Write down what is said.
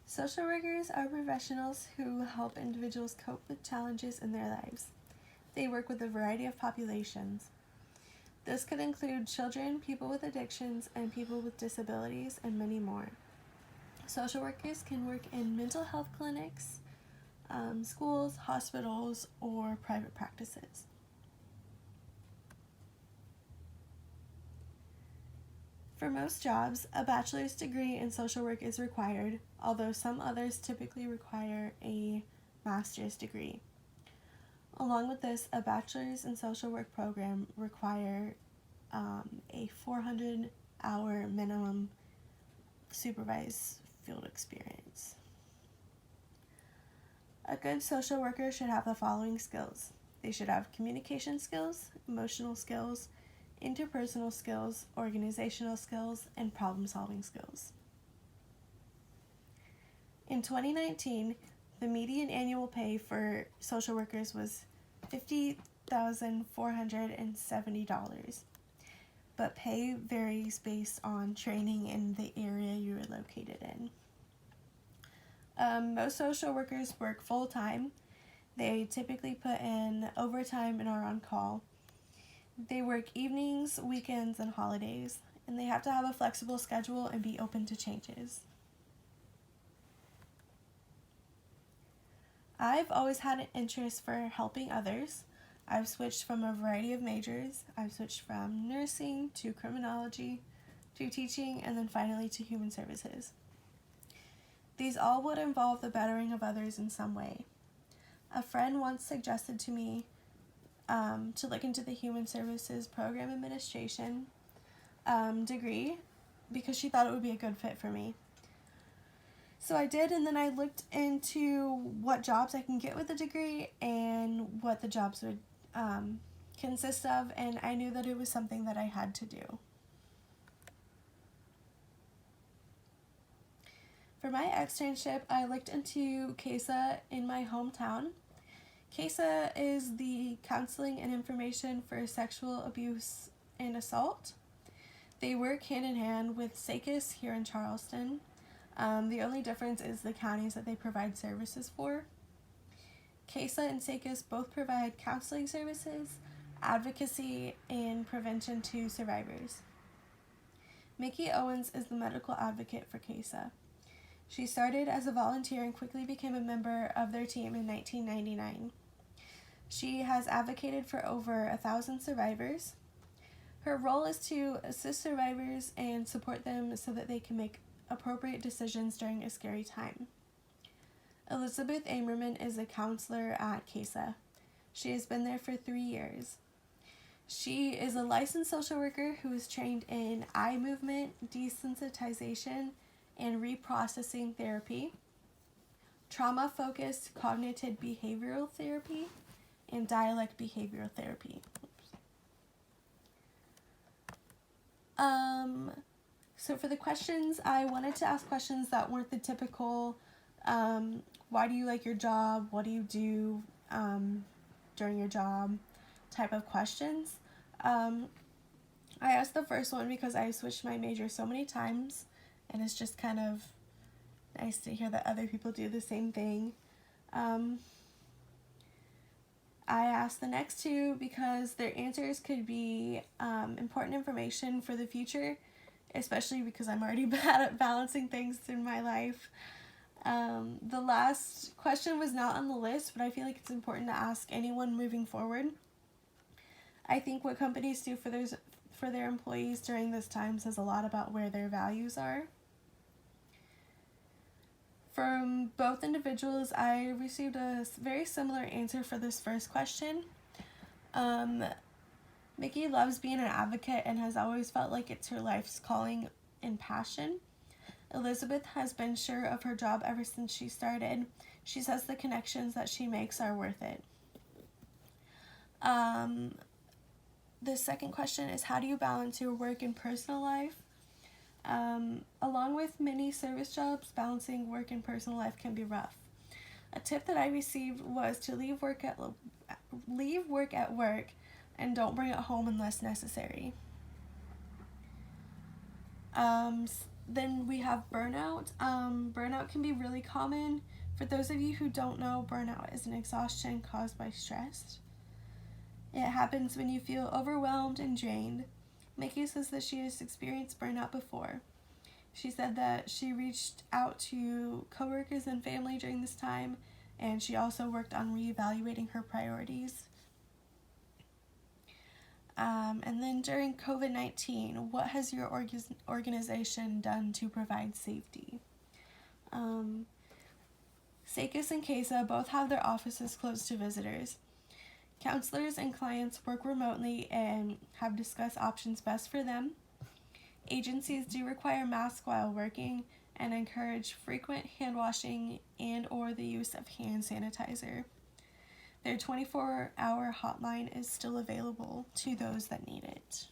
Social workers are professionals who help individuals cope with challenges in their lives. They work with a variety of populations. This could include children, people with addictions, and people with disabilities, and many more. Social workers can work in mental health clinics, schools, hospitals, or private practices. For most jobs, a bachelor's degree in social work is required, although some others typically require a master's degree. Along with this, a bachelor's in social work program require a 400-hour minimum supervised field experience. A good social worker should have the following skills. They should have communication skills, emotional skills, interpersonal skills, organizational skills, and problem-solving skills. In 2019, the median annual pay for social workers was $50,470, but pay varies based on training in the area you are located in. Most social workers work full-time. They typically put in overtime and are on call. They work evenings, weekends, and holidays, and they have to have a flexible schedule and be open to changes. I've always had an interest for helping others. I've switched from a variety of majors. I've switched from nursing to criminology to teaching and then finally to human services. These all would involve the bettering of others in some way. A friend once suggested to me to look into the Human Services Program Administration degree because she thought it would be a good fit for me. So I did, and then I looked into what jobs I can get with the degree and what the jobs would consist of, and I knew that it was something that I had to do. For my externship, I looked into CASA in my hometown. CASA is the Counseling and Information for Sexual Abuse and Assault. They work hand in hand with SACUS here in Charleston. The only difference is the counties that they provide services for. CASA and SACUS both provide counseling services, advocacy, and prevention to survivors. Mickey Owens is the medical advocate for CASA. She started as a volunteer and quickly became a member of their team in 1999. She has advocated for over 1,000 survivors. Her role is to assist survivors and support them so that they can make appropriate decisions during a scary time. Elizabeth Amerman is a counselor at CASA. She has been there for 3 years. She is a licensed social worker who is trained in eye movement, desensitization, and reprocessing therapy, trauma-focused cognitive behavioral therapy, and dialect behavioral therapy. So for the questions, I wanted to ask questions that weren't the typical, why do you like your job, what do you do during your job type of questions. I asked the first one because I switched my major so many times, and it's just kind of nice to hear that other people do the same thing. I asked the next two because their answers could be important information for the future, especially because I'm already bad at balancing things in my life. The last question was not on the list, but I feel like it's important to ask anyone moving forward. I think what companies do for their employees during this time says a lot about where their values are. From both individuals, I received a very similar answer for this first question. Mickey loves being an advocate and has always felt like it's her life's calling and passion. Elizabeth has been sure of her job ever since she started. She says the connections that she makes are worth it. The second question is, how do you balance your work and personal life? Along with many service jobs, balancing work and personal life can be rough. A tip that I received was to leave work at work and don't bring it home unless necessary. Then we have burnout. Burnout can be really common. For those of you who don't know, burnout is an exhaustion caused by stress. It happens when you feel overwhelmed and drained. Mickey says that she has experienced burnout before. She said that she reached out to coworkers and family during this time, and she also worked on reevaluating her priorities. And then during COVID-19, what has your organization done to provide safety? SACUS and CASA both have their offices closed to visitors. Counselors and clients work remotely and have discussed options best for them. Agencies do require masks while working and encourage frequent hand washing and or the use of hand sanitizer. Their 24-hour hotline is still available to those that need it.